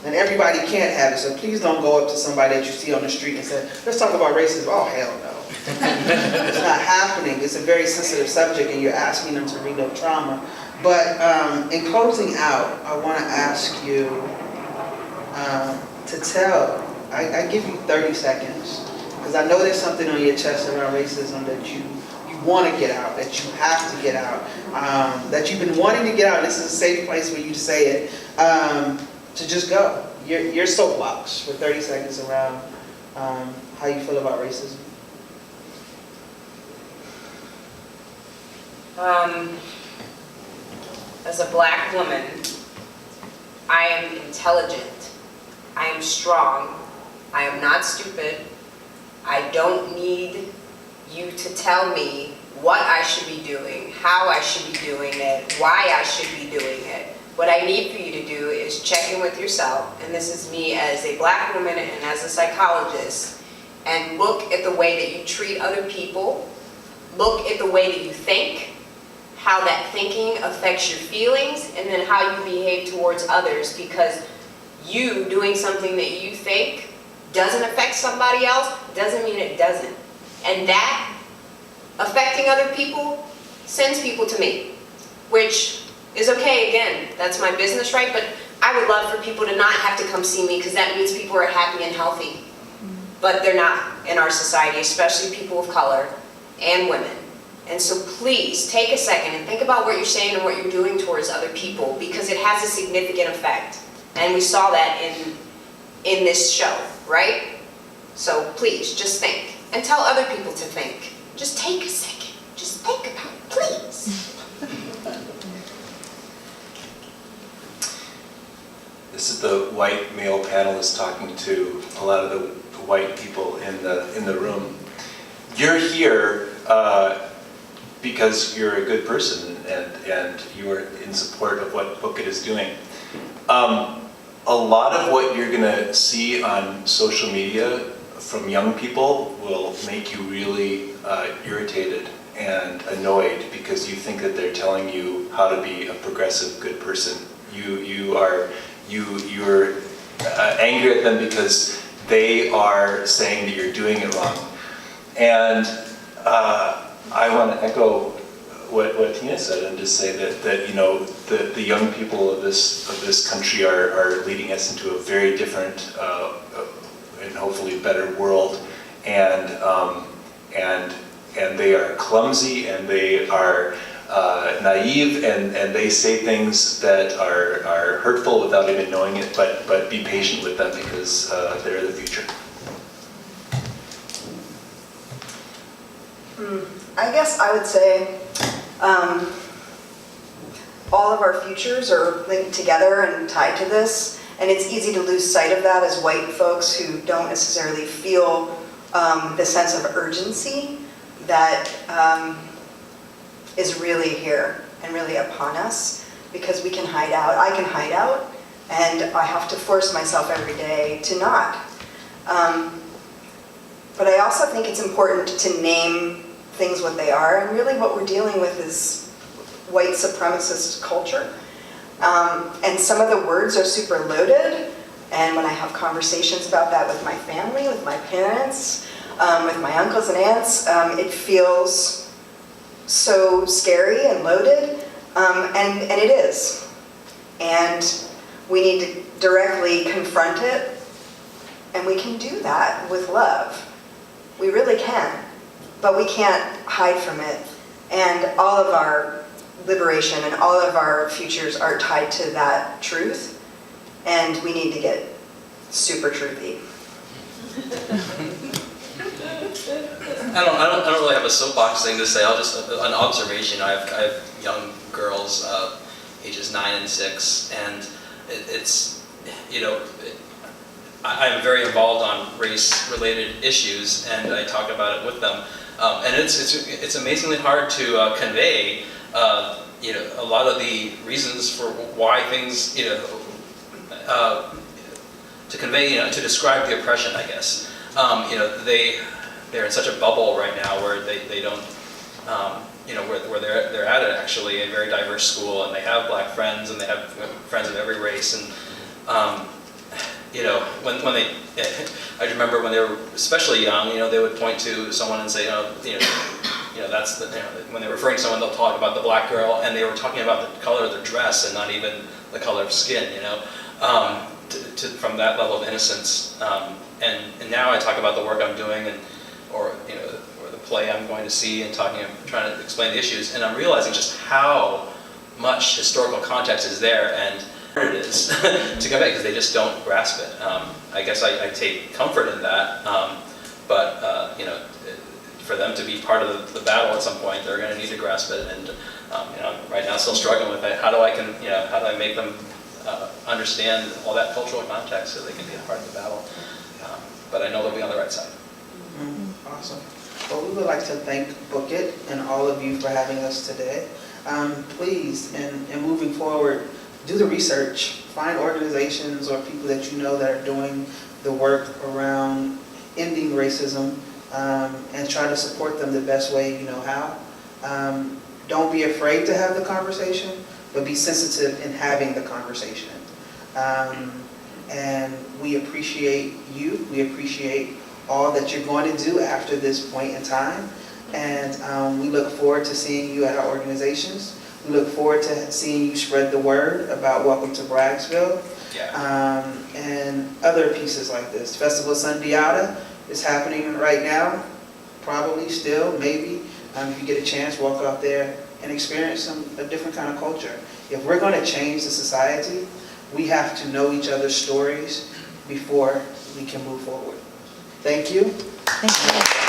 Speaker 1: And everybody can't have it, so please don't go up to somebody that you see on the street and say, let's talk about racism. Oh, hell no. It's not happening. It's a very sensitive subject, and you're asking them to relive trauma. But in closing out, I want to ask you to tell, I give you 30 seconds, because I know there's something on your chest around racism that you want to get out, that you have to get out, that you've been wanting to get out. This is a safe place for you to say it. To just go. Your soapbox for 30 seconds around how you feel about racism.
Speaker 3: As a Black woman, I am intelligent. I am strong. I am not stupid. I don't need you to tell me what I should be doing, how I should be doing it, why I should be doing it. What I need for you to do is check in with yourself, and this is me as a Black woman and as a psychologist, and look at the way that you treat other people, look at the way that you think, how that thinking affects your feelings, and then how you behave towards others, because you doing something that you think doesn't affect somebody else doesn't mean it doesn't. And that affecting other people sends people to me, which is okay, again, that's my business, right? But I would love for people to not have to come see me because that means people are happy and healthy. But they're not in our society, especially people of color and women. And so please take a second and think about what you're saying and what you're doing towards other people because it has a significant effect. And we saw that in this show, right? So please, just think. And tell other people to think. Just take a second. Just think about it, please.
Speaker 4: This is the white male panelist talking to a lot of the white people in the room. You're here because you're a good person and you are in support of what Book It is doing. A lot of what you're gonna see on social media from young people will make you really irritated and annoyed because you think that they're telling you how to be a progressive, good person. You're angry at them because they are saying that you're doing it wrong. And I want to echo what Tina said and just say that you know the young people of this country are leading us into a very different and hopefully better world, and they are clumsy and they are naive and they say things that are hurtful without even knowing it, but be patient with them because they're the future.
Speaker 5: I guess I would say all of our futures are linked together and tied to this, and it's easy to lose sight of that as white folks who don't necessarily feel the sense of urgency that is really here and really upon us, because we can hide out. I can hide out, and I have to force myself every day to not. But I also think it's important to name things what they are, and really what we're dealing with is white supremacist culture. And some of the words are super loaded, and when I have conversations about that with my family, with my parents, with my uncles and aunts, it feels so scary and loaded, and it is. And we need to directly confront it, and we can do that with love. We really can, but we can't hide from it. And all of our liberation and all of our futures are tied to that truth, and we need to get super truthy.
Speaker 2: I don't really have a soapbox thing to say. I'll just an observation. I have young girls, ages 9 and 6, and it's you know. I am very involved on race-related issues, and I talk about it with them. And it's amazingly hard to convey, you know, a lot of the reasons for why things, you know, to convey, you know, to describe the oppression, I guess. You know, they're in such a bubble right now where they don't, you know, where they're at actually a very diverse school, and they have black friends, and they have friends of every race, and you know, when they, I remember when they were especially young, you know, they would point to someone and say, you know, that's the, you know, when they're referring to someone, they'll talk about the black girl, and they were talking about the color of their dress and not even the color of skin, you know, from that level of innocence. And now I talk about the work I'm doing, or you know, or the play I'm going to see, and trying to explain the issues, and I'm realizing just how much historical context is there and it is to convey, because they just don't grasp it. I guess I take comfort in that, but you know, for them to be part of the battle at some point, they're going to need to grasp it. And you know, right now, still struggling with it. How do I make them understand all that cultural context so they can be a part of the battle? But I know they'll be on the right side.
Speaker 1: Awesome. Well, we would like to thank Book It and all of you for having us today. Please, and moving forward, do the research, find organizations or people that you know that are doing the work around ending racism, and try to support them the best way you know how. Don't be afraid to have the conversation, but be sensitive in having the conversation. And we appreciate you. We appreciate all that you're going to do after this point in time. And we look forward to seeing you at our organizations. We look forward to seeing you spread the word about Welcome to Braggsville.
Speaker 2: Yeah.
Speaker 1: And other pieces like this. Festival Sundiata is happening right now, probably still, maybe. If you get a chance, walk out there and experience a different kind of culture. If we're going to change the society, we have to know each other's stories before we can move forward. Thank you.
Speaker 8: Thank you.